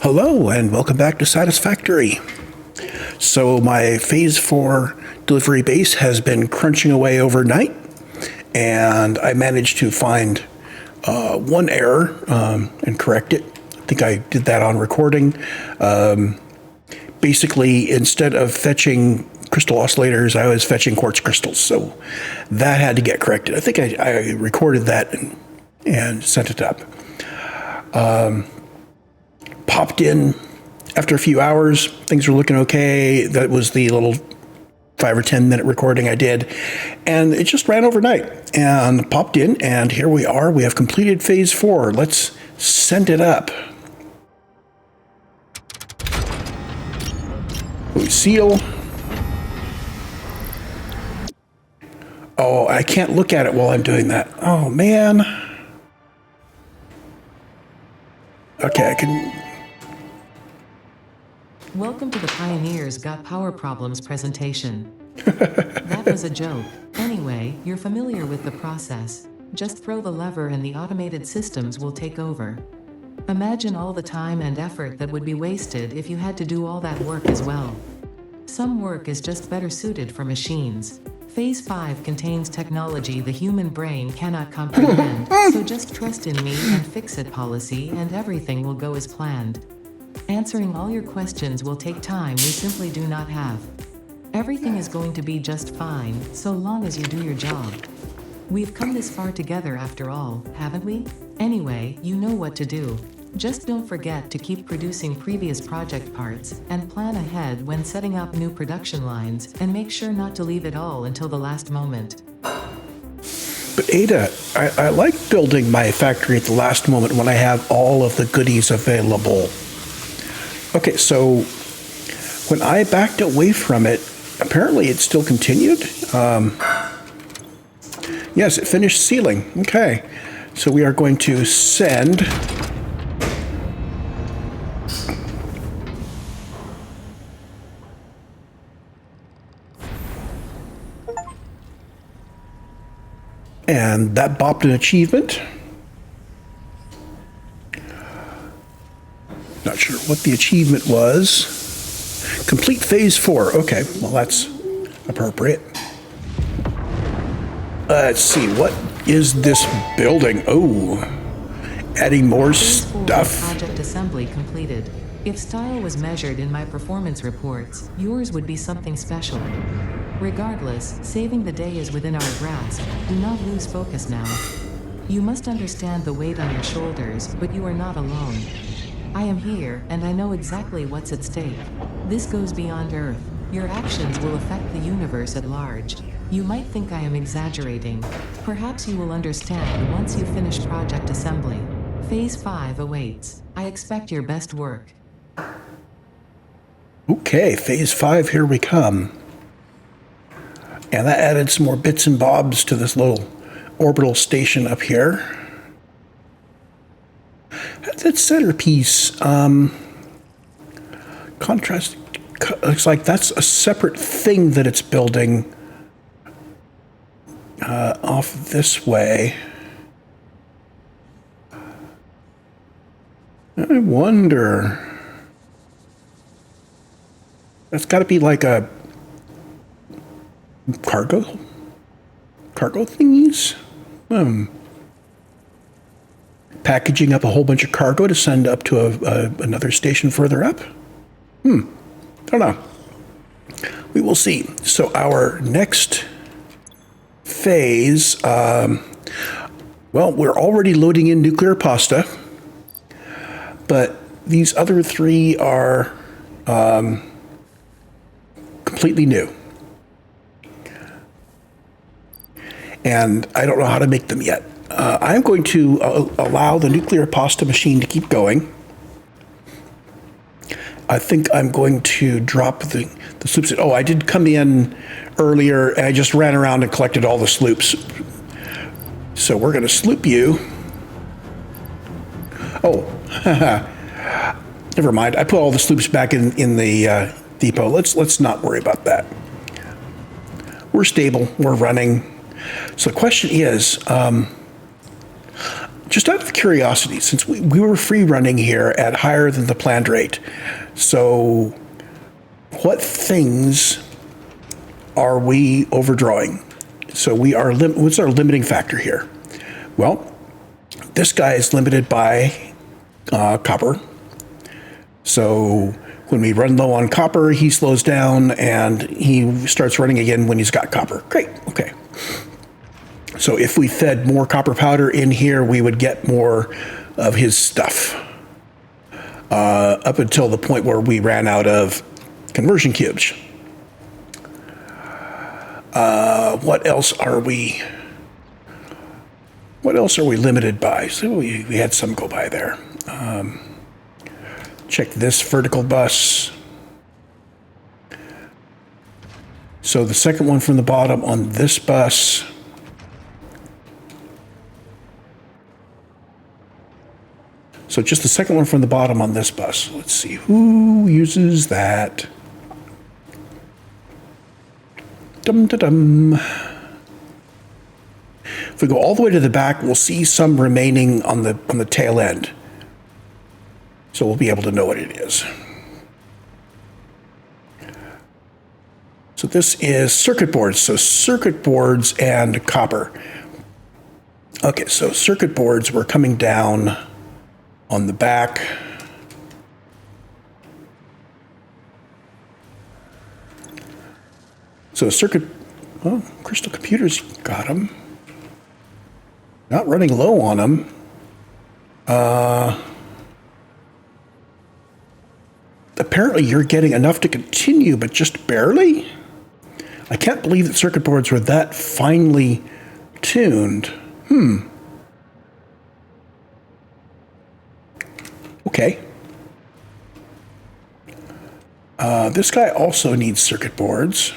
Hello and welcome back to Satisfactory. So my Phase 4 delivery base has been crunching away overnight, and I managed to find one error and correct it. I think I did that on recording. Basically, instead of fetching crystal oscillators, I was fetching quartz crystals, so that had to get corrected. I think I recorded that and sent it up. Popped in after a few hours. Things were looking okay. That was the little 5 or 10 minute recording I did. And it just ran overnight and popped in. And here we are. We have completed Phase 4. Let's send it up. We seal. Oh, I can't look at it while I'm doing that. Oh, man. Okay, I can... Welcome to the Pioneers Got Power Problems presentation. That was a joke. Anyway, you're familiar with the process. Just throw the lever and the automated systems will take over. Imagine all the time and effort that would be wasted if you had to do all that work as well. Some work is just better suited for machines. Phase 5 contains technology the human brain cannot comprehend, so just trust in me and fix-it policy and everything will go as planned. Answering all your questions will take time we simply do not have. Everything is going to be just fine, so long as you do your job. We've come this far together after all, haven't we? Anyway, you know what to do. Just don't forget to keep producing previous project parts, and plan ahead when setting up new production lines, and make sure not to leave it all until the last moment. But Ada, I like building my factory at the last moment when I have all of the goodies available. Okay, so when I backed away from it, apparently it still continued. Yes, it finished sealing. Okay, so we are going to send and that bopped an achievement. Not sure what the achievement was. Complete Phase 4. Okay, well that's appropriate. Let's see, what is this building? Oh, adding more Phase 4 stuff. project assembly completed. If style was measured in my performance reports, yours would be something special. Regardless, saving the day is within our grasp. Do not lose focus now. You must understand the weight on your shoulders, but you are not alone. I am here, and I know exactly what's at stake. This goes beyond Earth. Your actions will affect the universe at large. You might think I am exaggerating. Perhaps you will understand once you finish project assembly. Phase 5 awaits. I expect your best work. Okay, Phase 5, here we come. And that added some more bits and bobs to this little orbital station up here. That centerpiece, contrast, looks like that's a separate thing that it's building off this way. I wonder. That's got to be like a cargo thingies. Packaging up a whole bunch of cargo to send up to another station further up. Don't know. We will see. So our next phase, well, we're already loading in nuclear pasta, but these other three are completely new. And I don't know how to make them yet. I'm going to allow the nuclear pasta machine to keep going. I think I'm going to drop the sloops. Oh, I did come in earlier, and I just ran around and collected all the sloops. So we're going to sloop you. Oh, never mind. I put all the sloops back in the depot. Let's not worry about that. We're stable. We're running. So the question is, just out of curiosity, since we were free running here at higher than the planned rate, so what things are we overdrawing? So what's our limiting factor here? Well, this guy is limited by copper. So when we run low on copper, he slows down and he starts running again when he's got copper. Great, okay. So if we fed more copper powder in here, we would get more of his stuff. Up until the point where we ran out of conversion cubes. What else are we limited by? So we had some go by there. Check this vertical bus. So the second one from the bottom on this bus. So just the second one from the bottom on this bus. Let's see, who uses that? Dum-da-dum. If we go all the way to the back, we'll see some remaining on the tail end. So we'll be able to know what it is. So this is circuit boards. So circuit boards and copper. Okay, so circuit boards were coming down on the back. So Crystal Computers got them. Not running low on them. Apparently you're getting enough to continue, but just barely? I can't believe that circuit boards were that finely tuned. Okay. This guy also needs circuit boards.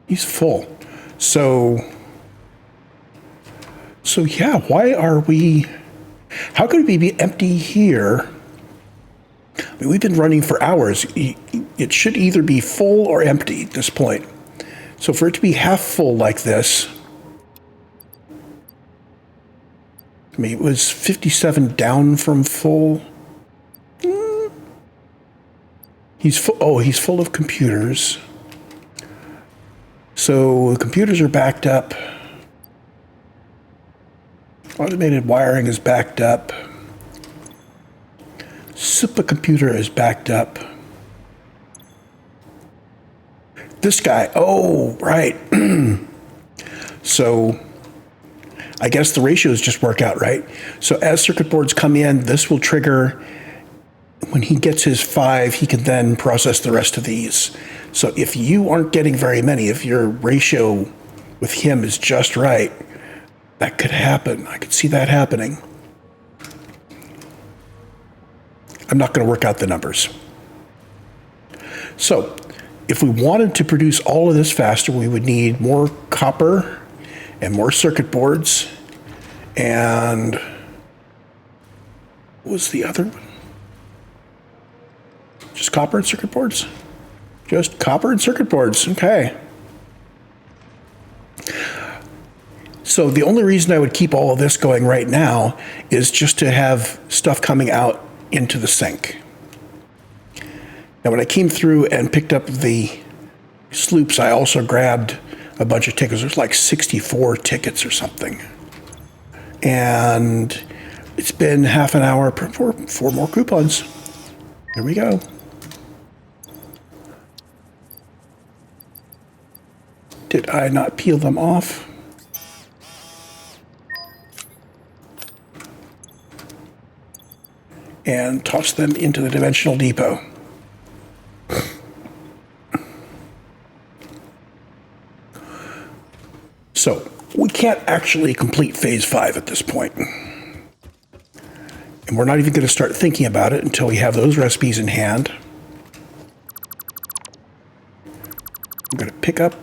He's full. So yeah, why are we... How could we be empty here? I mean, we've been running for hours. It should either be full or empty at this point. So for it to be half full like this, I mean, it was 57 down from full. He's full. Oh, he's full of computers. So the computers are backed up. Automated wiring is backed up. Supercomputer is backed up. This guy, oh, right. So I guess the ratios just work out, right? So as circuit boards come in, this will trigger. When he gets his 5, he can then process the rest of these. So if you aren't getting very many, if your ratio with him is just right, that could happen. I could see that happening. I'm not going to work out the numbers. So if we wanted to produce all of this faster, we would need more copper and more circuit boards. And what was the other one? Just copper and circuit boards? Just copper and circuit boards. Okay. So the only reason I would keep all of this going right now is just to have stuff coming out into the sink. Now, when I came through and picked up the sloops, I also grabbed a bunch of tickets. There's like 64 tickets or something. And it's been half an hour for 4 more coupons. Here we go. Did I not peel them off? And toss them into the dimensional depot. So we can't actually complete phase 5 at this point. And we're not even going to start thinking about it until we have those recipes in hand. I'm going to pick up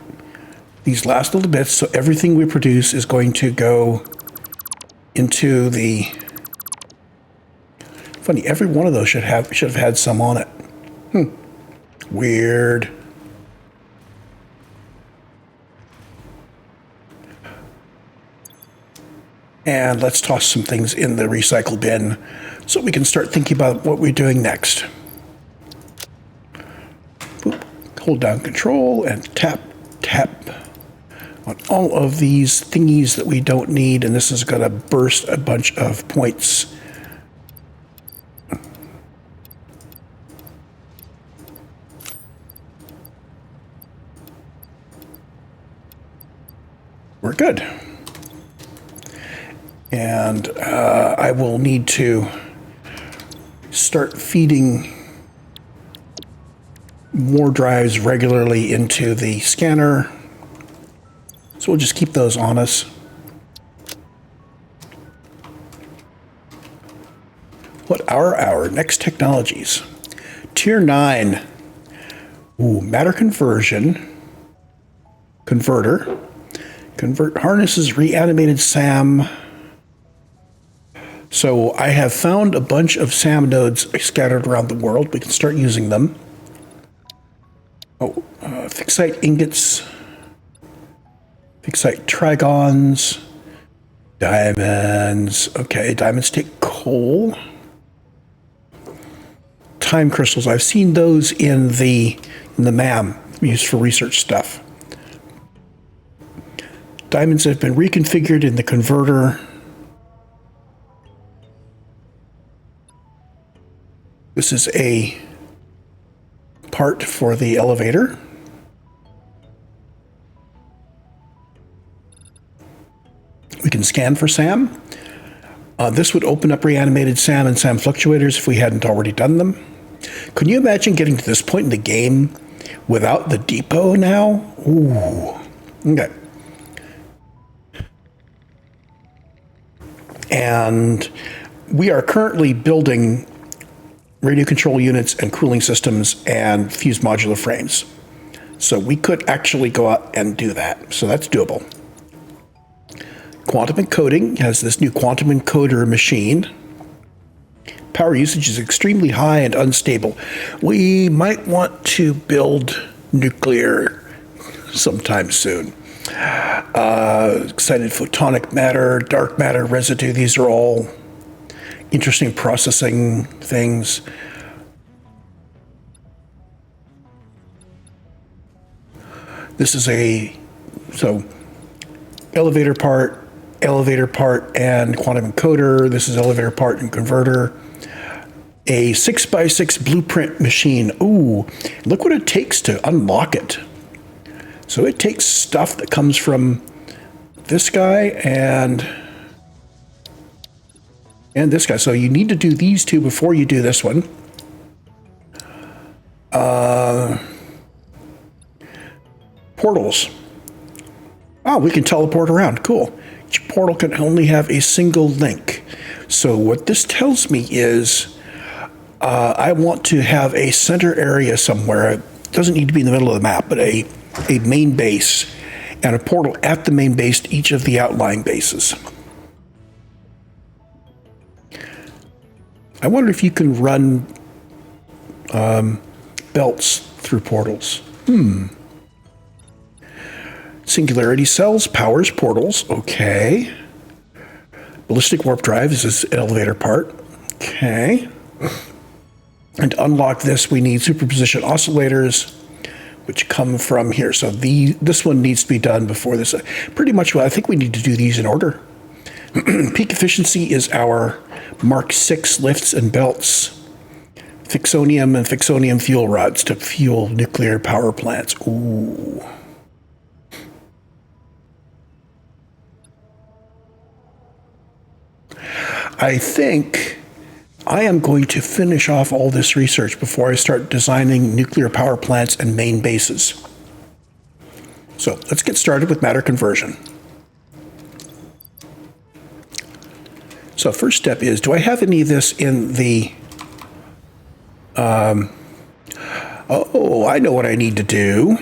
these last little bits, so everything we produce is going to go into the... Funny, every one of those should have had some on it. Weird. And let's toss some things in the recycle bin so we can start thinking about what we're doing next. Boop. Hold down Control and tap, tap on all of these thingies that we don't need, and this is going to burst a bunch of points. We're good. And I will need to start feeding more drives regularly into the scanner. So we'll just keep those on us. What are our next technologies? Tier 9. Ooh, matter conversion. Converter. Convert harnesses reanimated SAM. So I have found a bunch of SAM nodes scattered around the world. We can start using them. Oh, fixite ingots. Fixite trigons. Diamonds. Okay, diamonds take coal. Time crystals. I've seen those in the MAM used for research stuff. Diamonds have been reconfigured in the converter. This is a part for the elevator. We can scan for SAM. This would open up reanimated SAM and SAM fluctuators if we hadn't already done them. Can you imagine getting to this point in the game without the depot now? Ooh. Okay. And we are currently building radio control units and cooling systems and fused modular frames. So we could actually go out and do that. So that's doable. Quantum encoding has this new quantum encoder machine. Power usage is extremely high and unstable. We might want to build nuclear sometime soon. Excited photonic matter, dark matter residue, these are all interesting processing things. This is elevator part, and quantum encoder. This is elevator part and converter. A 6x6 blueprint machine. Ooh, look what it takes to unlock it. So it takes stuff that comes from this guy and this guy. So you need to do these two before you do this one. Portals. Oh, we can teleport around. Cool. Each portal can only have a single link. So what this tells me is I want to have a center area somewhere. It doesn't need to be in the middle of the map, but a main base and a portal at the main base to each of the outlying bases. I wonder if you can run belts through portals. Singularity cells powers portals. Okay. Ballistic warp drive is this elevator part. Okay. And to unlock this, we need superposition oscillators, which come from here. So this one needs to be done before this. Pretty much, I think we need to do these in order. Peak efficiency is our Mark 6 lifts and belts. Fixonium and fixonium fuel rods to fuel nuclear power plants. Ooh. I think I am going to finish off all this research before I start designing nuclear power plants and main bases. So let's get started with matter conversion. So first step is, do I have any of this in the... oh, I know what I need to do.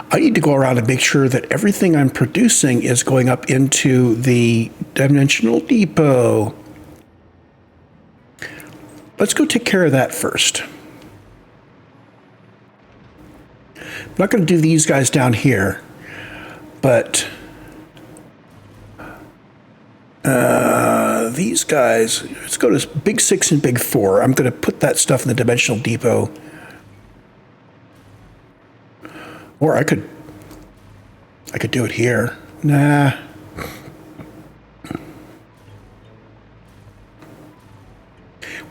I need to go around and make sure that everything I'm producing is going up into the dimensional depot. Let's go take care of that first. I'm not going to do these guys down here, but These guys, let's go to big 6 and big 4. I'm going to put that stuff in the dimensional depot. Or I could do it here. Nah.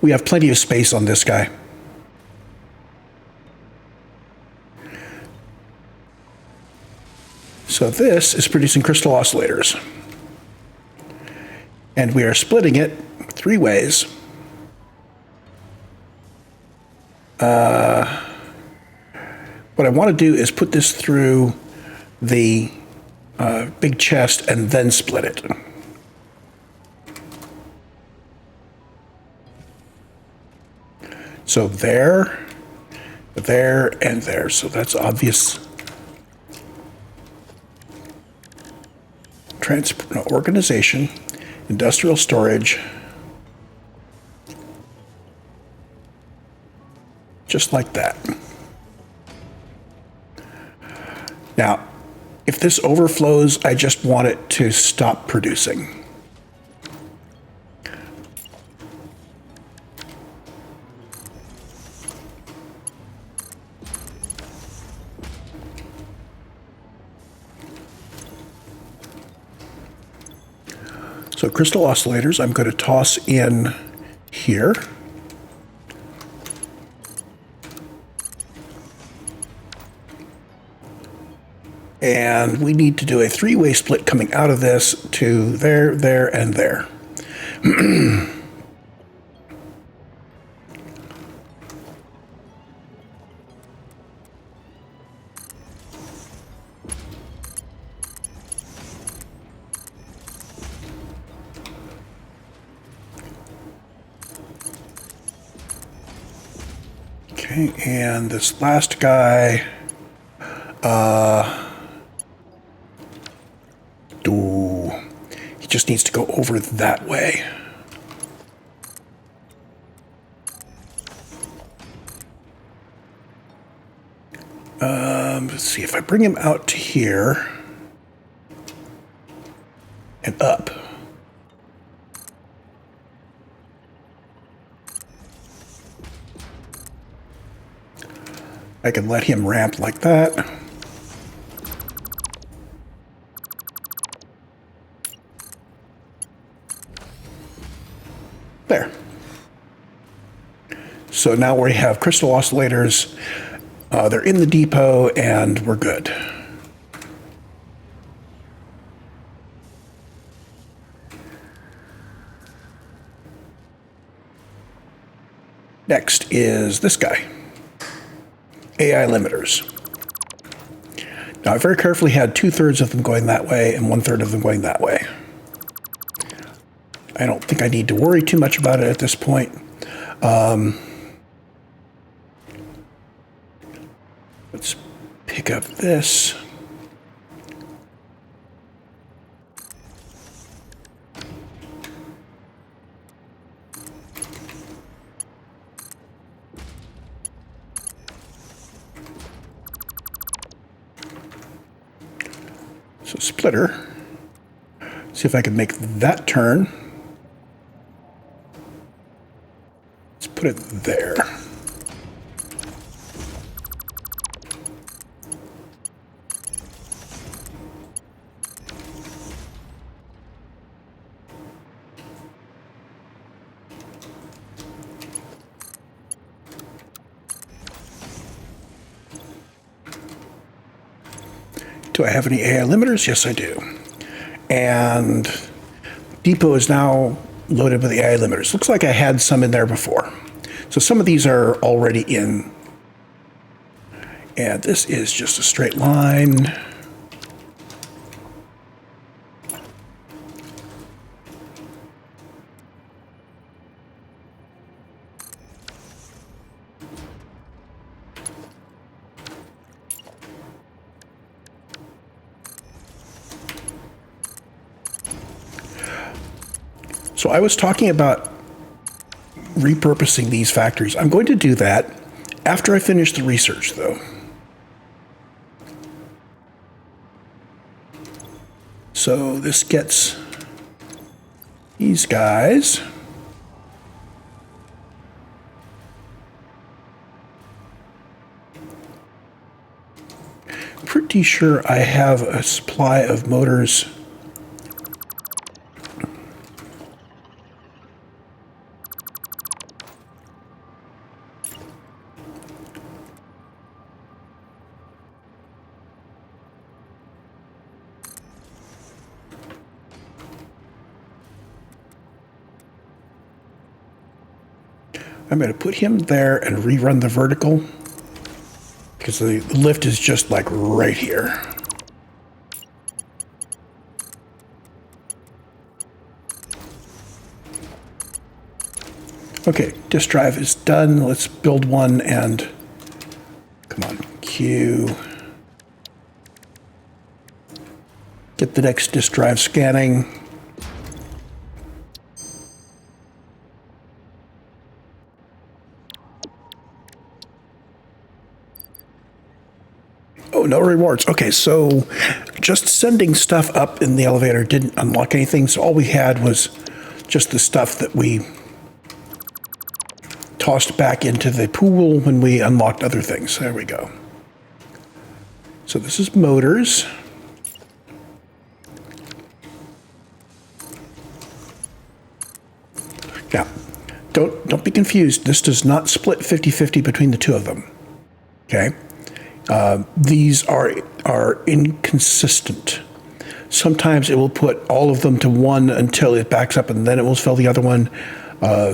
We have plenty of space on this guy. So this is producing crystal oscillators. And we are splitting it 3 ways. What I want to do is put this through the big chest and then split it. So there, there, and there. So that's obvious. Organization, industrial storage, just like that. Now, if this overflows, I just want it to stop producing. So crystal oscillators, I'm going to toss in here. And we need to do a 3-way split coming out of this to there, there, and there. Okay, and this last guy, he just needs to go over that way. Let's see, if I bring him out to here and up. I can let him ramp like that. There. So now we have crystal oscillators. They're in the depot and we're good. Next is this guy. AI limiters. Now I very carefully had 2/3 of them going that way and 1/3 of them going that way. I don't think I need to worry too much about it at this point. Let's pick up this. So splitter. See if I can make that turn. Let's put it there. Do I have any AI limiters? Yes, I do. And depot is now loaded with the AI limiters. Looks like I had some in there before. So some of these are already in. And this is just a straight line. So I was talking about repurposing these factories. I'm going to do that after I finish the research, though. So this gets these guys. Pretty sure I have a supply of motors. I'm going to put him there and rerun the vertical because the lift is just like right here. Okay, disk drive is done. Let's build one and come on, Q. Get the next disk drive scanning. Oh, no rewards. Okay, so just sending stuff up in the elevator didn't unlock anything. So all we had was just the stuff that we tossed back into the pool when we unlocked other things. There we go. So this is motors. Now, don't be confused. This does not split 50-50 between the two of them. Okay? These are inconsistent. Sometimes it will put all of them to one until it backs up and then it will fill the other one.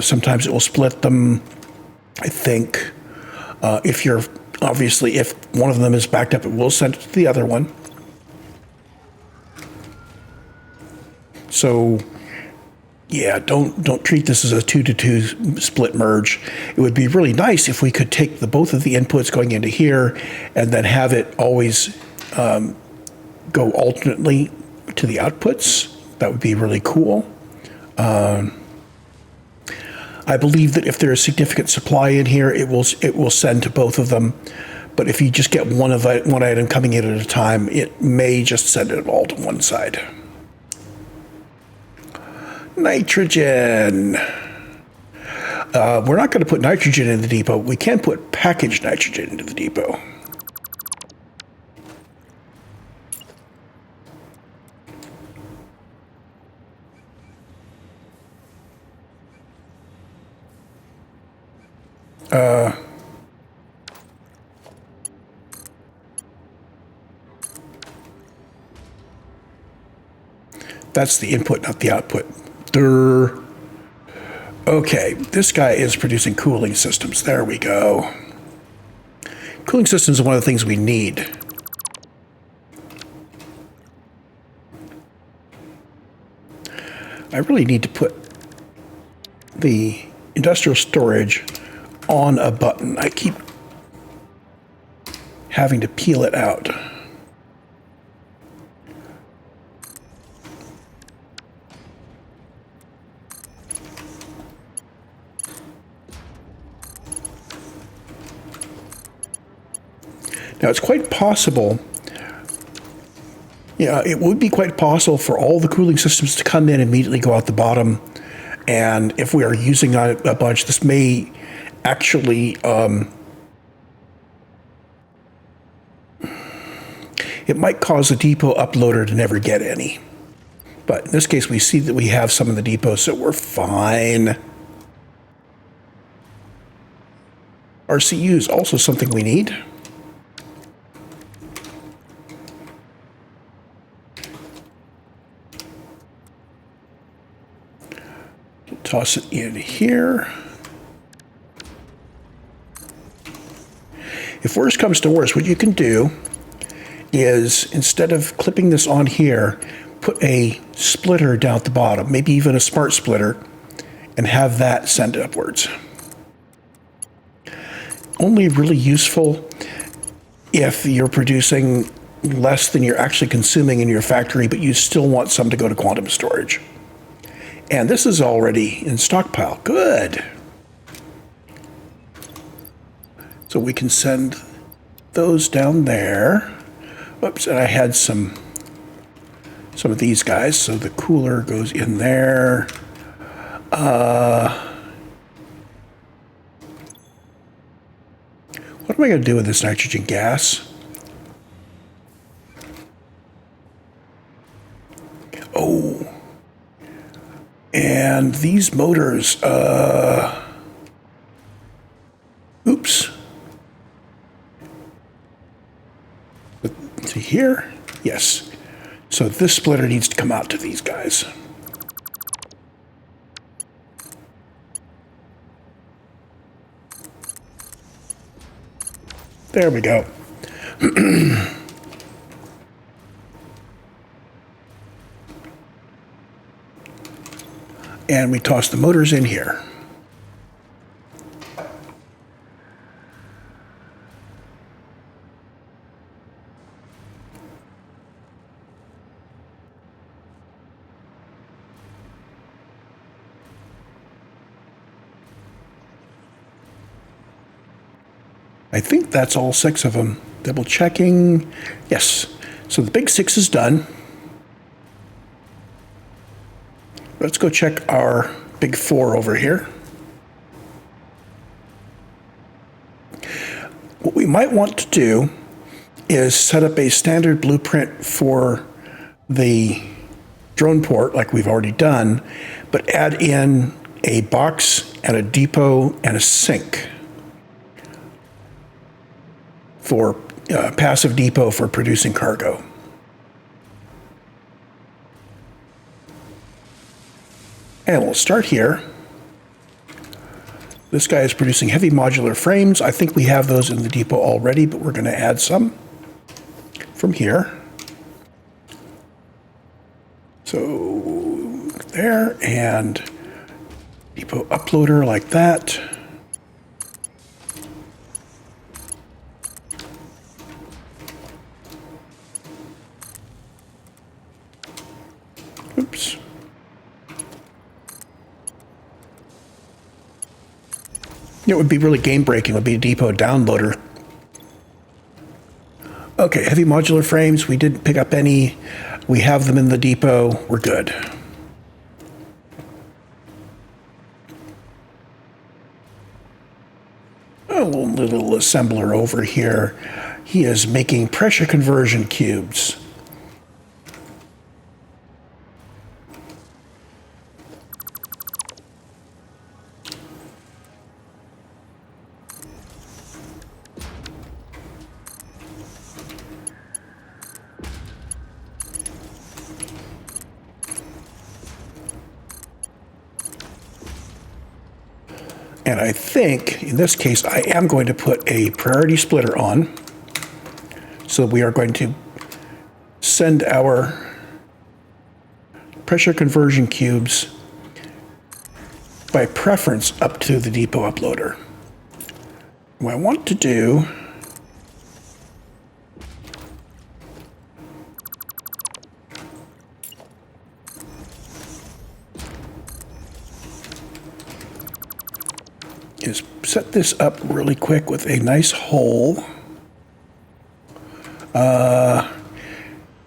Sometimes it will split them, I think. If one of them is backed up, it will send it to the other one. So, yeah, don't treat this as a 2-to-2 split merge. It would be really nice if we could take both of the inputs going into here and then have it always go alternately to the outputs. That would be really cool. I believe that if there is significant supply in here, it will send to both of them. But if you just get one item coming in at a time, it may just send it all to one side. Nitrogen. We're not going to put nitrogen in the depot. We can put packaged nitrogen into the depot. That's the input, not the output. Okay, this guy is producing cooling systems. There we go. Cooling systems are one of the things we need. I really need to put the industrial storage on a button. I keep having to peel it out. Now, it's quite possible, it would be quite possible for all the cooling systems to come in and immediately go out the bottom. And if we are using a bunch, this may actually, it might cause the depot uploader to never get any. But in this case, we see that we have some in the depot, so we're fine. RCU is also something we need. Toss it in here. If worse comes to worse, what you can do is, instead of clipping this on here, put a splitter down at the bottom, maybe even a smart splitter, and have that send upwards. Only really useful if you're producing less than you're actually consuming in your factory, but you still want some to go to quantum storage. And this is already in stockpile. Good. So we can send those down there. Oops, and I had some of these guys. So the cooler goes in there. What am I going to do with this nitrogen gas? Oh. And these motors, oops. To here? Yes. So this splitter needs to come out to these guys. There we go. And we toss the motors in here. I think that's all 6 of them. Double checking. Yes. So the big 6 is done. Let's go check our big 4 over here. What we might want to do is set up a standard blueprint for the drone port like we've already done, but add in a box and a depot and a sink for passive depot for producing cargo. And we'll start here. This guy is producing heavy modular frames. I think we have those in the depot already, but we're going to add some from here. So there, and depot uploader like that. Oops. It would be really game breaking, would be a depot downloader. Okay, heavy modular frames, we didn't pick up any. We have them in the depot, we're good. A little assembler over here. He is making pressure conversion cubes. And I think, in this case, I am going to put a priority splitter on. So we are going to send our pressure conversion cubes by preference up to the depot uploader. What I want to do is set this up really quick with a nice hole.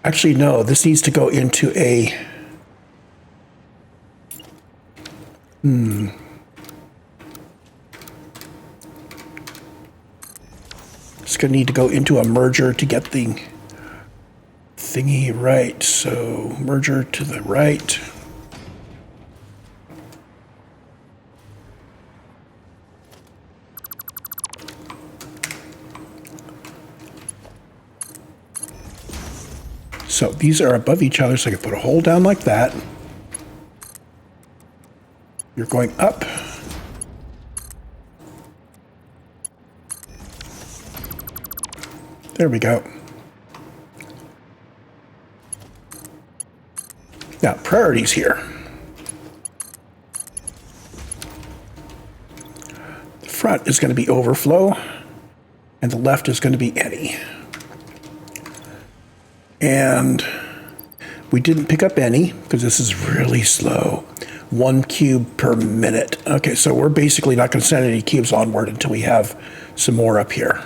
Actually, no, this needs to go into a... It's going to need to go into a merger to get the thingy right. So, merger to the right. So these are above each other, so I can put a hole down like that. You're going up. There we go. Now, priorities here. The front is going to be overflow, and the left is going to be any. And we didn't pick up any because this is really slow. 1 cube per minute. Okay, so we're basically not going to send any cubes onward until we have some more up here.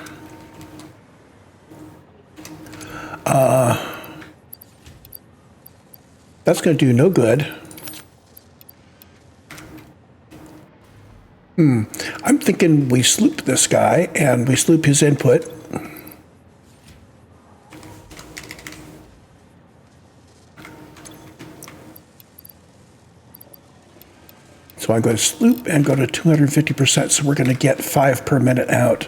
That's going to do no good. I'm thinking we sloop this guy and we sloop his input. So I'm going to sloop and go to 250%, so we're going to get 5 per minute out.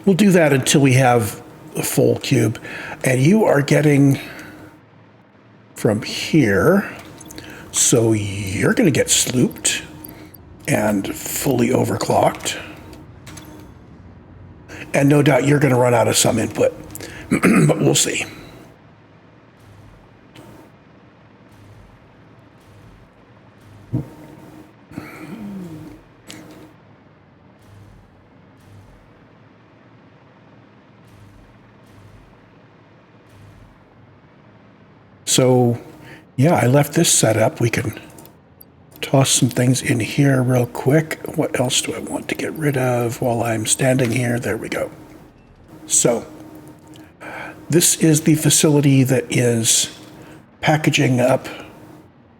We'll do that until we have a full cube. And you are getting from here, so you're going to get slooped and fully overclocked. And no doubt you're going to run out of some input, but we'll see. So, yeah, I left this set up. We can toss some things in here real quick. What else do I want to get rid of while I'm standing here? There we go. So, this is the facility that is packaging up.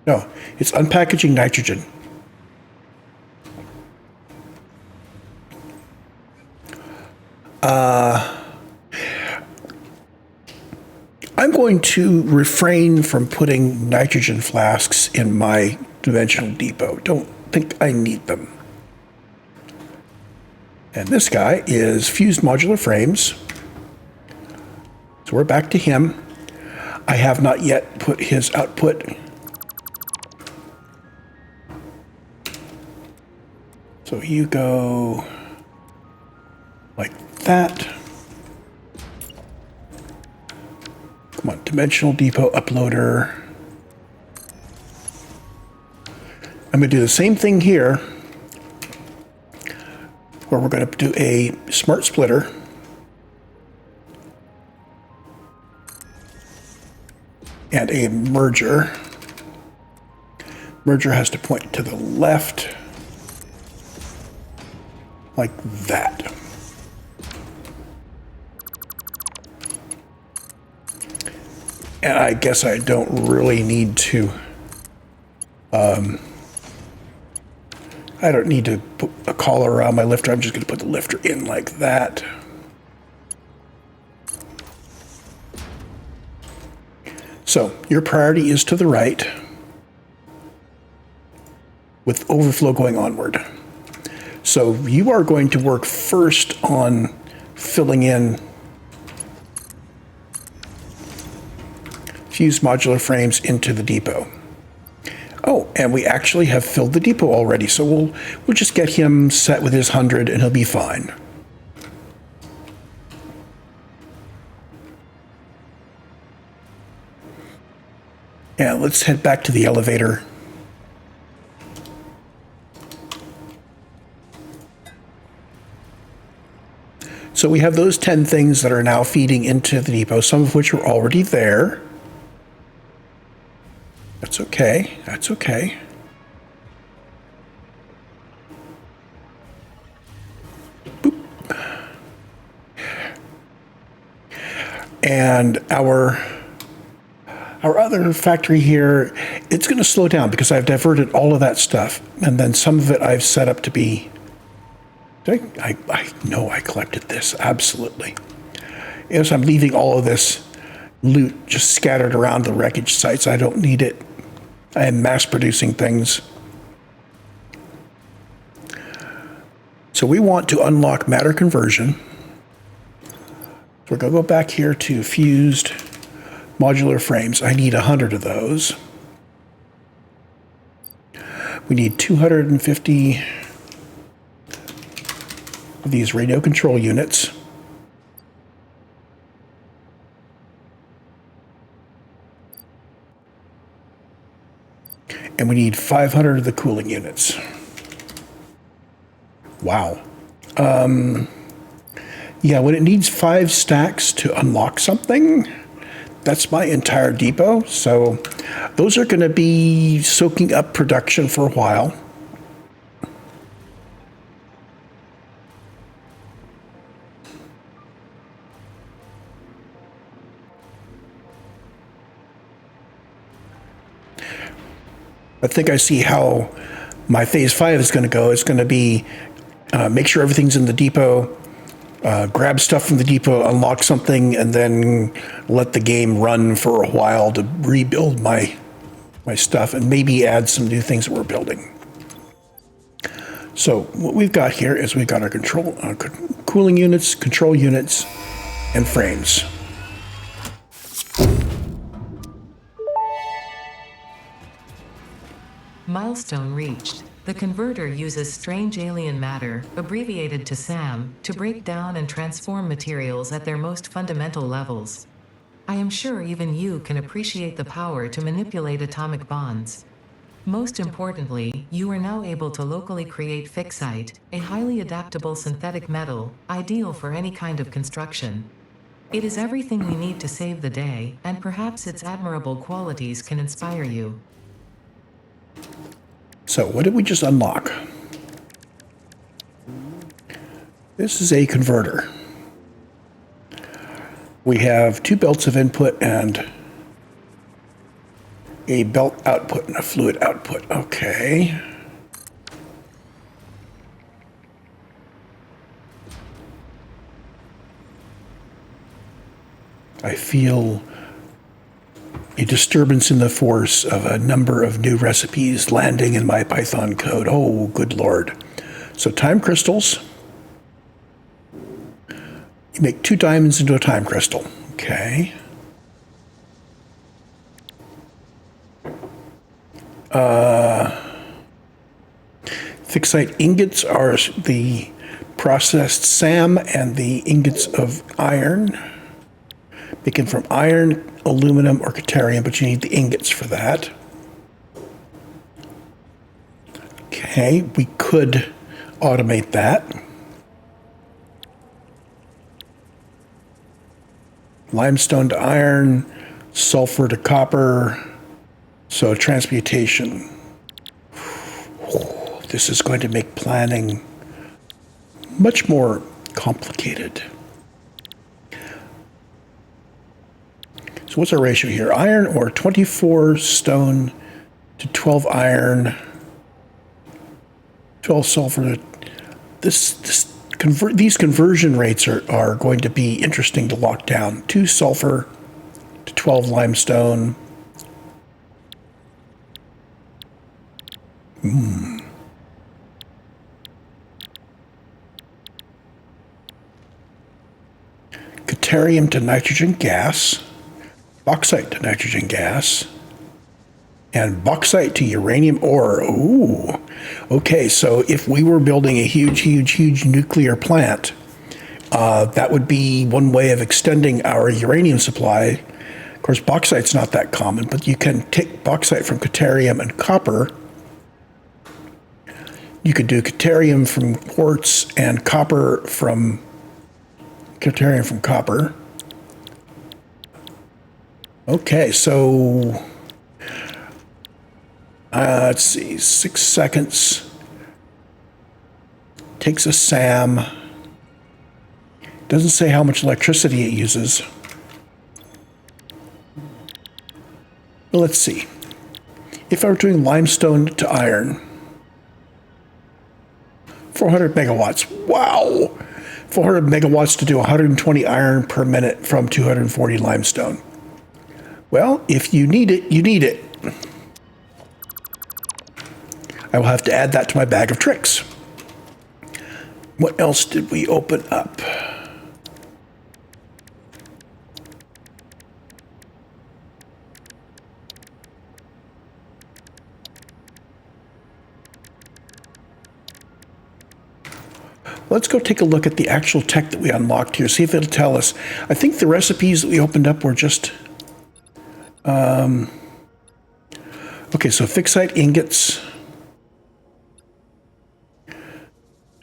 No, it's unpackaging nitrogen. I'm going to refrain from putting nitrogen flasks in my dimensional depot. Don't think I need them. And this guy is fused modular frames. So we're back to him. I have not yet put his output. So you go like that. Come on, dimensional depot uploader. I'm going to do the same thing here, where we're going to do a smart splitter. And a merger. Merger has to point to the left, like that. And I guess I don't really need to, I don't need to put a collar around my lifter. I'm just going to put the lifter in like that. So your priority is to the right with overflow going onward. So you are going to work first on filling in fused modular frames into the depot. Oh, and we actually have filled the depot already, so we'll just get him set with his 100 and he'll be fine. Yeah, let's head back to the elevator. So we have those 10 things that are now feeding into the depot, some of which are already there. That's okay. That's okay. Boop. And our other factory here, it's going to slow down because I've diverted all of that stuff. And then some of it I've set up to be, I know I collected this, absolutely. Yes, I'm leaving all of this loot just scattered around the wreckage sites. I don't need it. I am mass producing things. So we want to unlock matter conversion. So we're going to go back here to fused modular frames. I need 100 of those. We need 250 of these radio control units. And we need 500 of the cooling units. Wow. Yeah, when it needs 5 stacks to unlock something, that's my entire depot. So those are going to be soaking up production for a while. I think I see how my phase 5 is going to go. It's going to be make sure everything's in the depot, grab stuff from the depot, unlock something, and then let the game run for a while to rebuild my stuff and maybe add some new things that we're building. So what we've got here is we've got our cooling units, control units, and frames. Milestone reached. The converter uses strange alien matter, abbreviated to SAM, to break down and transform materials at their most fundamental levels. I am sure even you can appreciate the power to manipulate atomic bonds. Most importantly, you are now able to locally create fixite, a highly adaptable synthetic metal, ideal for any kind of construction. It is everything we need to save the day, and perhaps its admirable qualities can inspire you. So what did we just unlock? This is a converter. We have 2 belts of input and a belt output and a fluid output. Okay. I feel a disturbance in the force of a number of new recipes landing in my Python code. Oh, good Lord. So time crystals. You make 2 diamonds into a time crystal. Okay. Fixite ingots are the processed SAM and the ingots of iron. Making from iron, aluminum, or Caterium, but you need the ingots for that. Okay, we could automate that. Limestone to iron, sulfur to copper, so transmutation. This is going to make planning much more complicated. So what's our ratio here? Iron ore, 24 stone to 12 iron, 12 sulfur. These conversion rates are going to be interesting to lock down. 2 sulfur to 12 limestone. Caterium to nitrogen gas. Bauxite to nitrogen gas, and bauxite to uranium ore. Ooh, okay, so if we were building a huge nuclear plant, that would be one way of extending our uranium supply. Of course, bauxite's not that common, but you can take bauxite from Caterium and copper. You could do Caterium from quartz and copper from Caterium from copper. Okay, so let's see, 6 seconds. Takes a SAM. Doesn't say how much electricity it uses. Well, let's see. If I were doing limestone to iron, 400 megawatts. Wow! 400 megawatts to do 120 iron per minute from 240 limestone. Well, if you need it, you need it. I will have to add that to my bag of tricks. What else did we open up? Let's go take a look at the actual tech that we unlocked here, see if it'll tell us. I think the recipes that we opened up were just... okay, so fixite ingots.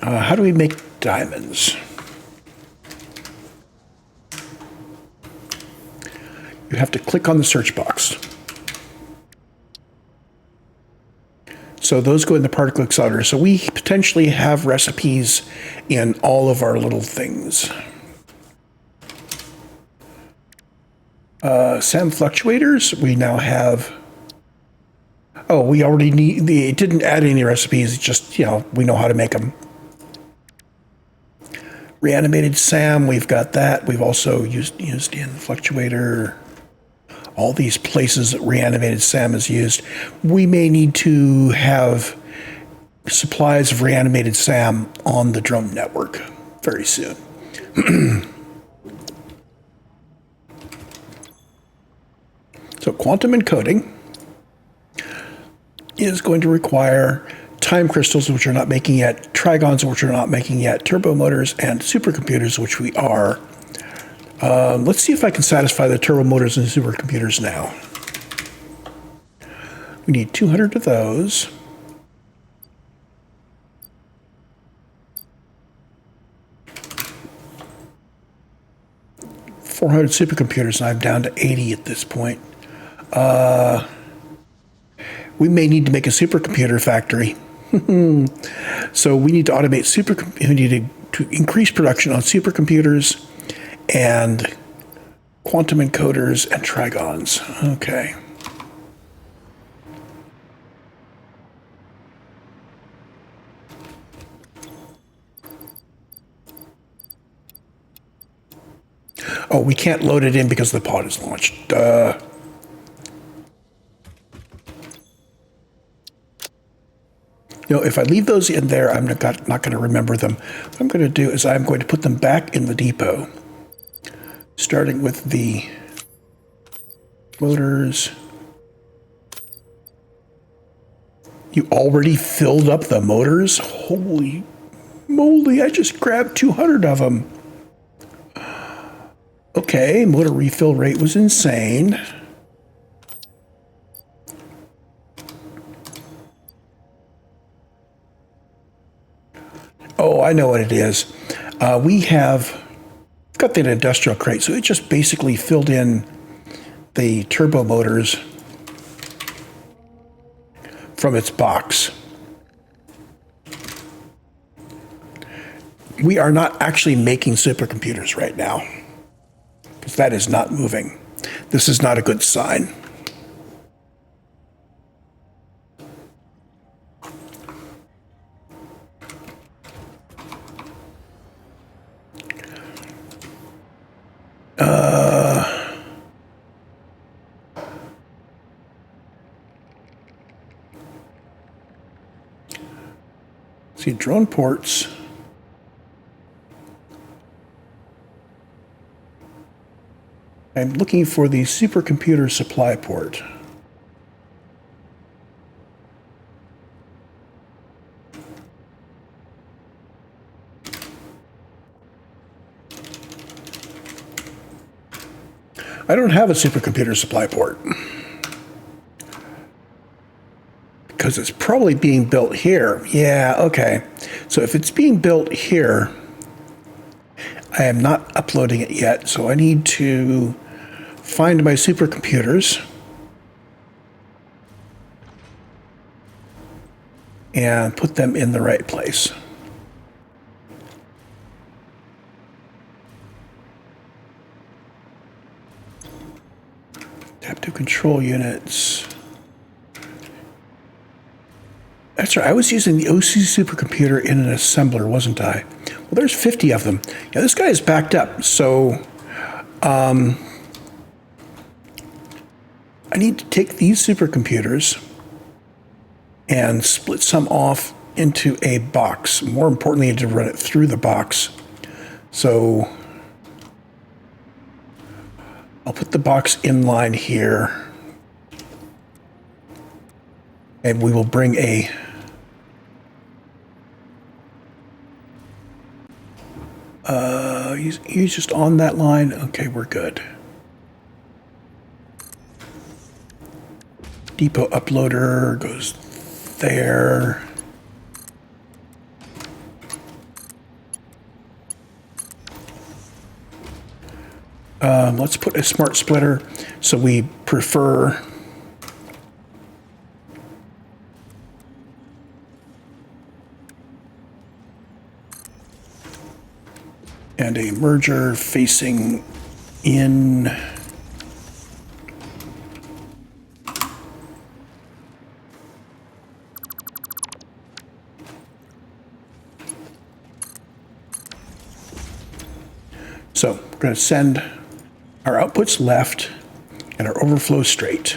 How do we make diamonds? You have to click on the search box. So those go in the particle accelerator. So we potentially have recipes in all of our little things. SAM fluctuators, we now have Oh, we already need the. It didn't add any recipes. It's just, we know how to make them. Reanimated SAM, we've got that. We've also used in Fluctuator. All these places that reanimated SAM is used. We may need to have supplies of reanimated SAM on the drone network very soon. So quantum encoding is going to require time crystals, which we're not making yet, trigons, which we're not making yet, turbo motors, and supercomputers, which we are. Let's see if I can satisfy the turbo motors and supercomputers now. We need 200 of those. $400 supercomputers, and I'm down to 80 at this point. We may need to make a supercomputer factory. So we need to automate we need to increase production on supercomputers and quantum encoders and trigons. Okay. Oh, we can't load it in because the pod is launched. Duh. If I leave those in there, I'm not going to remember them. What I'm going to do is I'm going to put them back in the depot, starting with the motors. You already filled up the motors? Holy moly, I just grabbed 200 of them. Okay, motor refill rate was insane. Oh, I know what it is. We have got that industrial crate, so it just basically filled in the turbo motors from its box. We are not actually making supercomputers right now, because that is not moving. This is not a good sign. See, drone ports. I'm looking for the supercomputer supply port. I don't have a supercomputer supply port, because it's probably being built here. Yeah, okay. So if it's being built here, I am not uploading it yet, so I need to find my supercomputers and put them in the right place. Adaptive control units. That's right, I was using the OC supercomputer in an assembler, wasn't I? Well, there's 50 of them. Yeah, this guy is backed up, so I need to take these supercomputers and split some off into a box. More importantly, I need to run it through the box. So I'll put the box in line here, and we will bring a he's just on that line. Okay, we're good. Depot uploader goes there. Let's put a smart splitter. So we prefer and a merger facing in. So we're going to send our outputs left and our overflow straight.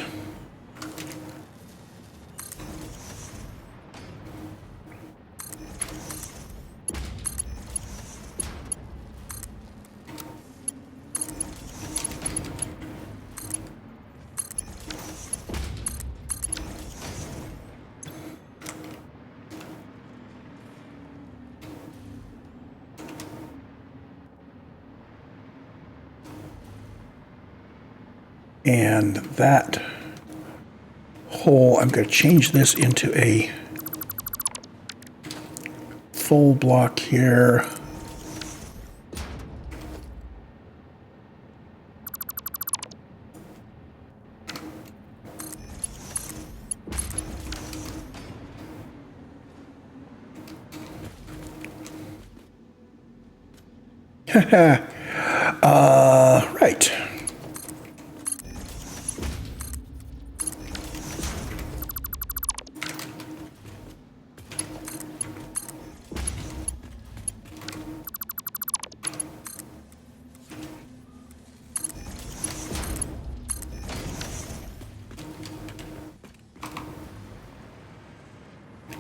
And that hole, I'm going to change this into a full block here. Right.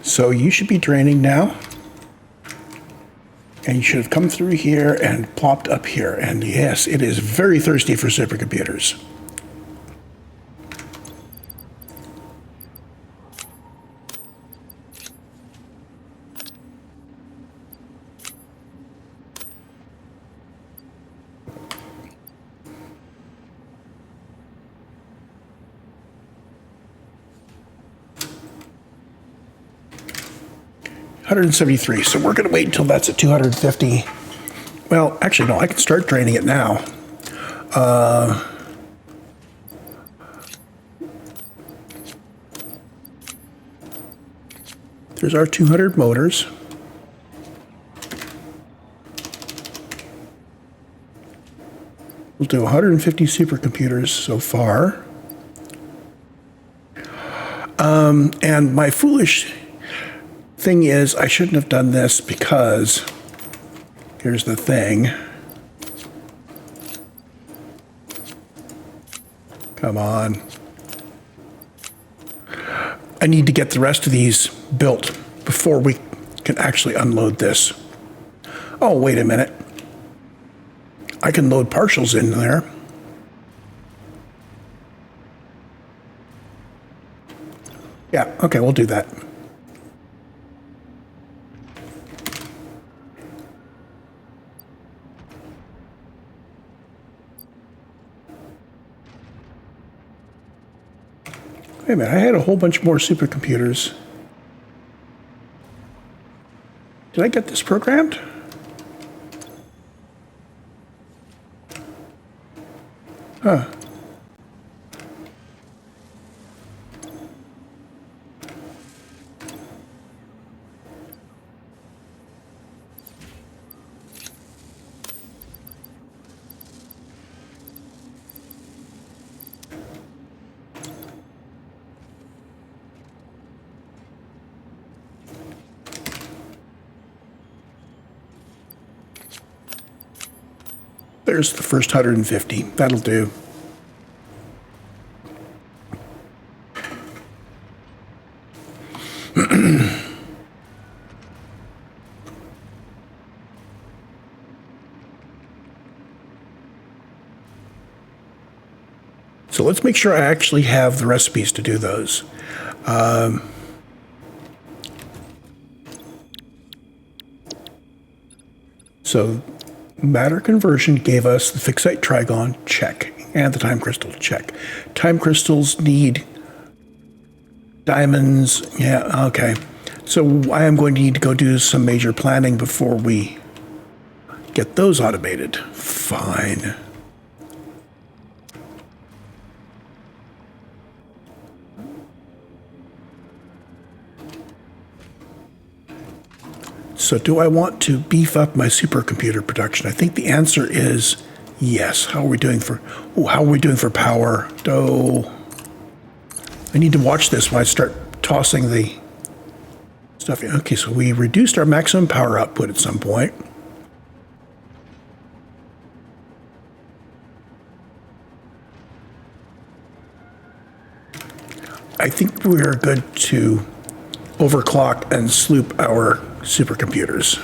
So you should be draining now. And you should have come through here and plopped up here. And yes, it is very thirsty for supercomputers. $173. So we're going to wait until that's at 250. Well, actually, no, I can start draining it now. There's our 200 motors. We'll do 150 supercomputers so far. And my foolish thing is, I shouldn't have done this because here's the thing. Come on. I need to get the rest of these built before we can actually unload this. Oh, wait a minute. I can load partials in there. Yeah, okay, we'll do that. Wait a minute, I had a whole bunch more supercomputers. Did I get this programmed? Huh. There's the first 150. That'll do. So let's make sure I actually have the recipes to do those. So matter conversion gave us the fixite trigon, check, and the time crystal, check. Time crystals need diamonds, yeah, okay. So I am going to need to go do some major planning before we get those automated. Fine. So do I want to beef up my supercomputer production? I think the answer is yes. How are we doing for power? Oh, I need to watch this when I start tossing the stuff. Okay, so we reduced our maximum power output at some point. I think we're good to overclock and sloop our supercomputers.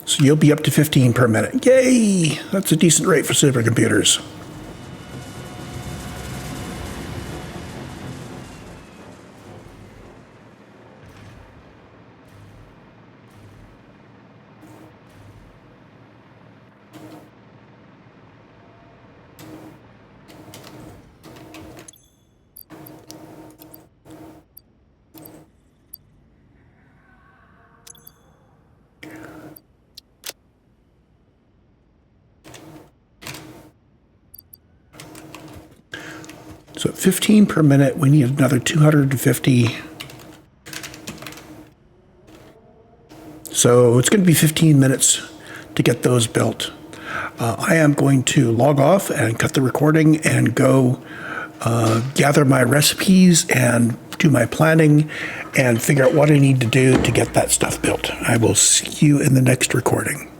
So you'll be up to 15 per minute. Yay! That's a decent rate for supercomputers. So at 15 per minute, we need another 250. So it's going to be 15 minutes to get those built. I am going to log off and cut the recording and go gather my recipes and do my planning and figure out what I need to do to get that stuff built. I will see you in the next recording.